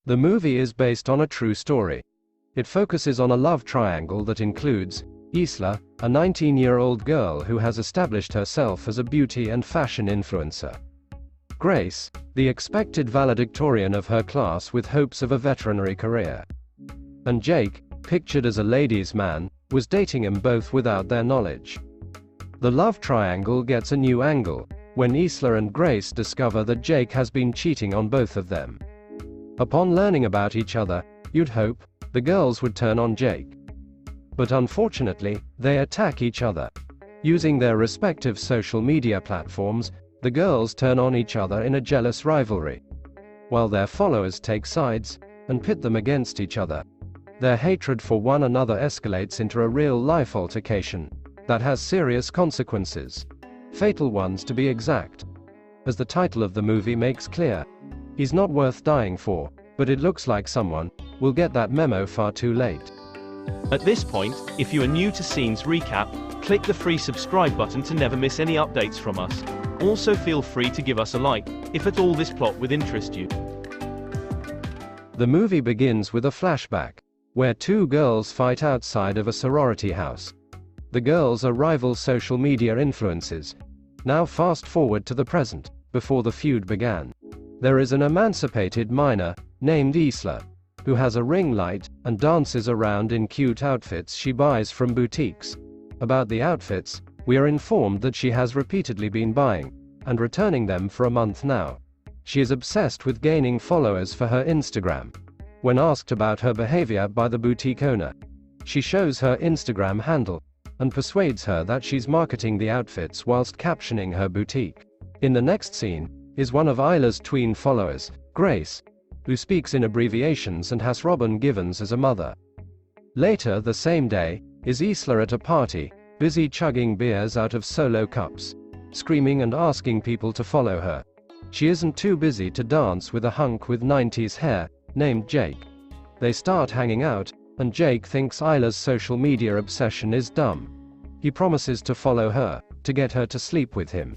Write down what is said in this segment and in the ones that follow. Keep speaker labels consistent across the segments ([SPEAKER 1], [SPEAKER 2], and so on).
[SPEAKER 1] The movie is based on a true story. It focuses on a love triangle that includes Isla, a 19-year-old girl who has established herself as a beauty and fashion influencer. Grace, the expected valedictorian of her class with hopes of a veterinary career. And Jake, pictured as a ladies' man, was dating them both without their knowledge. The love triangle gets a new angle when Isla and Grace discover that Jake has been cheating on both of them. Upon learning about each other, you'd hope the girls would turn on Jake. But unfortunately, they attack each other. Using their respective social media platforms, the girls turn on each other in a jealous rivalry, while their followers take sides and pit them against each other. Their hatred for one another escalates into a real-life altercation that has serious consequences. Fatal ones, to be exact. As the title of the movie makes clear, he's not worth dying for, but it looks like someone will get that memo far too late.
[SPEAKER 2] At this point, if you are new to Scenes Recap, click the free subscribe button to never miss any updates from us. Also feel free to give us a like, if at all this plot would interest you.
[SPEAKER 1] The movie begins with a flashback, where two girls fight outside of a sorority house. The girls are rival social media influencers. Now fast forward to the present, before the feud began. There is an emancipated minor, named Isla, who has a ring light, and dances around in cute outfits she buys from boutiques. About the outfits, we are informed that she has repeatedly been buying and returning them for a month now. She is obsessed with gaining followers for her Instagram. When asked about her behavior by the boutique owner, she shows her Instagram handle and persuades her that she's marketing the outfits whilst captioning her boutique. In the next scene is one of Isla's tween followers, Grace, who speaks in abbreviations and has Robin Givens as a mother. Later the same day, is Isla at a party, busy chugging beers out of solo cups, screaming and asking people to follow her. She isn't too busy to dance with a hunk with 90s hair, named Jake. They start hanging out, and Jake thinks Isla's social media obsession is dumb. He promises to follow her, to get her to sleep with him.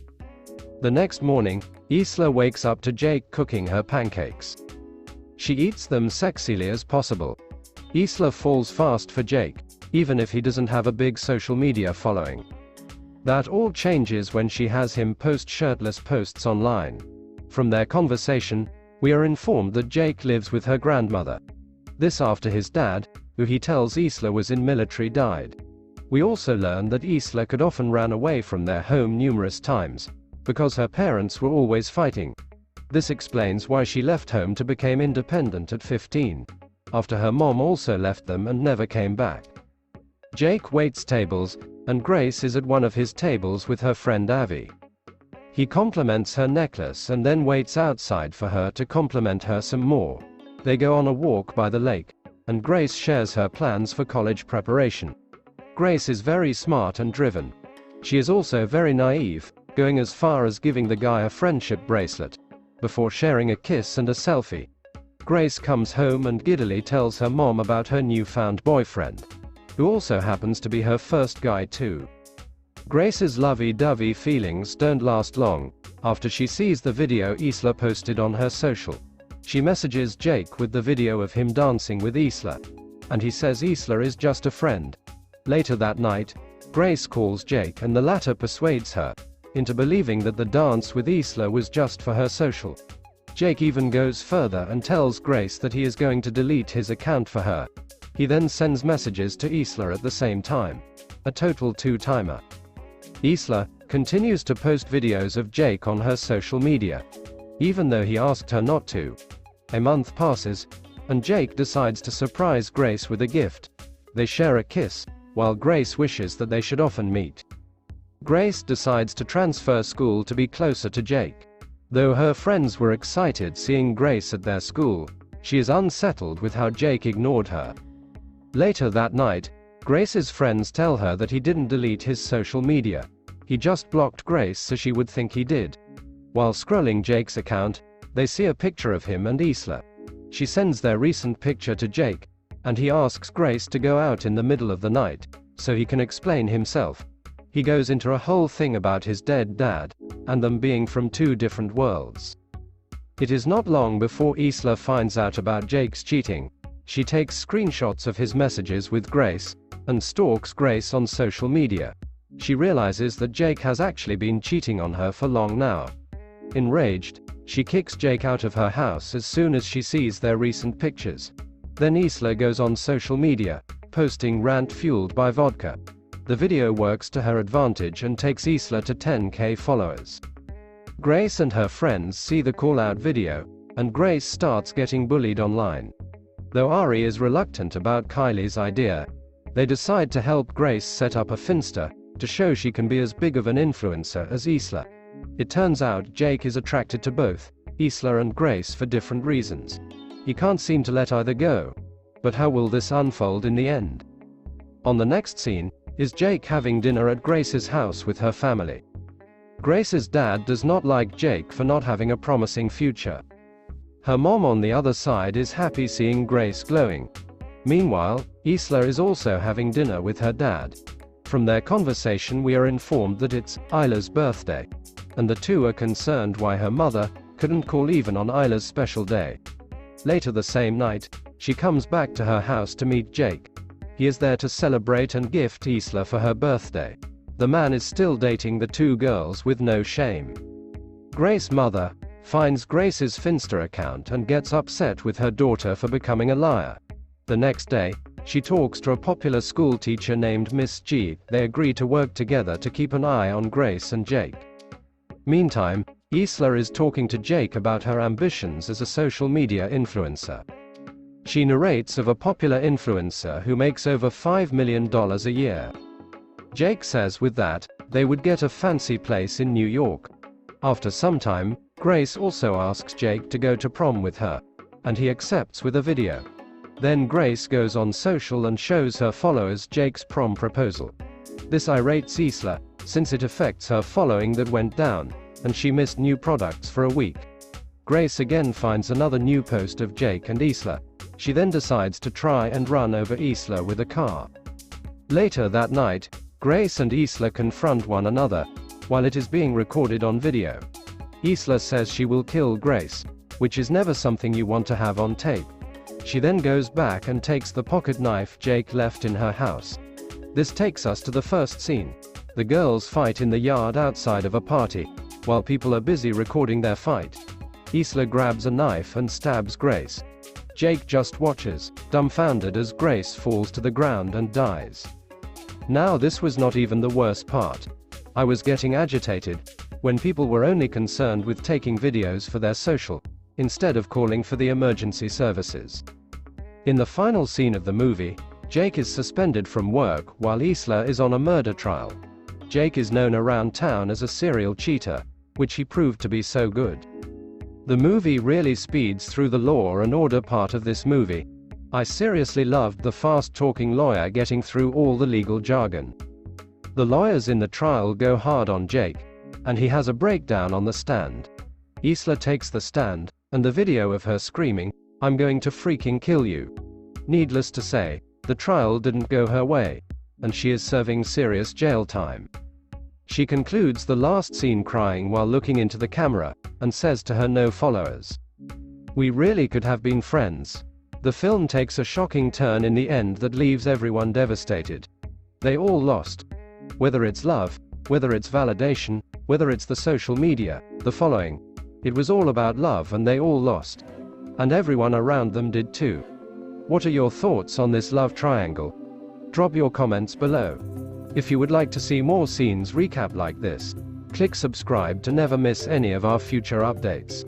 [SPEAKER 1] The next morning, Isla wakes up to Jake cooking her pancakes. She eats them sexily as possible. Isla falls fast for Jake, even if he doesn't have a big social media following. That all changes when she has him post shirtless posts online. From their conversation, we are informed that Jake lives with her grandmother. This after his dad, who he tells Isla was in military, died. We also learn that Isla could often run away from their home numerous times, because her parents were always fighting. This explains why she left home to become independent at 15, after her mom also left them and never came back. Jake waits tables, and Grace is at one of his tables with her friend Avi. He compliments her necklace and then waits outside for her to compliment her some more. They go on a walk by the lake, and Grace shares her plans for college preparation. Grace is very smart and driven. She is also very naive, going as far as giving the guy a friendship bracelet, before sharing a kiss and a selfie. Grace comes home and giddily tells her mom about her newfound boyfriend, who also happens to be her first guy too. Grace's lovey-dovey feelings don't last long. After she sees the video Isla posted on her social, she messages Jake with the video of him dancing with Isla, and he says Isla is just a friend. Later that night, Grace calls Jake and the latter persuades her into believing that the dance with Isla was just for her social. Jake even goes further and tells Grace that he is going to delete his account for her. He then sends messages to Isla at the same time. A total two-timer. Isla continues to post videos of Jake on her social media, even though he asked her not to. A month passes, and Jake decides to surprise Grace with a gift. They share a kiss, while Grace wishes that they should often meet. Grace decides to transfer school to be closer to Jake. Though her friends were excited seeing Grace at their school, she is unsettled with how Jake ignored her. Later that night, Grace's friends tell her that he didn't delete his social media. He just blocked Grace so she would think he did. While scrolling Jake's account, they see a picture of him and Isla. She sends their recent picture to Jake, and he asks Grace to go out in the middle of the night, so he can explain himself. He goes into a whole thing about his dead dad, and them being from two different worlds. It is not long before Isla finds out about Jake's cheating. She takes screenshots of his messages with Grace, and stalks Grace on social media. She realizes that Jake has actually been cheating on her for long now. Enraged, she kicks Jake out of her house as soon as she sees their recent pictures. Then Isla goes on social media, posting rant fueled by vodka. The video works to her advantage and takes Isla to 10K followers. Grace and her friends see the call-out video, and Grace starts getting bullied online. Though Ari is reluctant about Kylie's idea, they decide to help Grace set up a Finsta, to show she can be as big of an influencer as Isla. It turns out Jake is attracted to both Isla and Grace for different reasons. He can't seem to let either go. But how will this unfold in the end? On the next scene, is Jake having dinner at Grace's house with her family. Grace's dad does not like Jake for not having a promising future. Her mom on the other side is happy seeing Grace glowing. Meanwhile, Isla is also having dinner with her dad. From their conversation we are informed that it's Isla's birthday, and the two are concerned why her mother couldn't call even on Isla's special day. Later the same night, she comes back to her house to meet Jake. He is there to celebrate and gift Isla for her birthday. The man is still dating the two girls with no shame. Grace's mother finds Grace's Finsta account and gets upset with her daughter for becoming a liar. The next day, she talks to a popular school teacher named Miss G. They agree to work together to keep an eye on Grace and Jake. Meantime, Isla is talking to Jake about her ambitions as a social media influencer. She narrates of a popular influencer who makes over $5 million a year. Jake says with that, they would get a fancy place in New York. After some time, Grace also asks Jake to go to prom with her, and he accepts with a video. Then Grace goes on social and shows her followers Jake's prom proposal. This irates Isla, since it affects her following that went down, and she missed new products for a week. Grace again finds another new post of Jake and Isla. She then decides to try and run over Isla with a car. Later that night, Grace and Isla confront one another, while it is being recorded on video. Isla says she will kill Grace, which is never something you want to have on tape. She then goes back and takes the pocket knife Jake left in her house. This takes us to the first scene. The girls fight in the yard outside of a party, while people are busy recording their fight. Isla grabs a knife and stabs Grace. Jake just watches, dumbfounded as Grace falls to the ground and dies. Now this was not even the worst part. I was getting agitated when people were only concerned with taking videos for their social, instead of calling for the emergency services. In the final scene of the movie, Jake is suspended from work while Isla is on a murder trial. Jake is known around town as a serial cheater, which he proved to be so good. The movie really speeds through the law and order part of this movie. I seriously loved the fast-talking lawyer getting through all the legal jargon. The lawyers in the trial go hard on Jake, and he has a breakdown on the stand. Isla takes the stand, and the video of her screaming, "I'm going to freaking kill you." Needless to say, the trial didn't go her way, and she is serving serious jail time. She concludes the last scene crying while looking into the camera, and says to her no followers, "We really could have been friends." The film takes a shocking turn in the end that leaves everyone devastated. They all lost. Whether it's love, whether it's validation, whether it's the social media, the following. It was all about love and they all lost. And everyone around them did too. What are your thoughts on this love triangle? Drop your comments below. If you would like to see more scenes recap like this, click subscribe to never miss any of our future updates.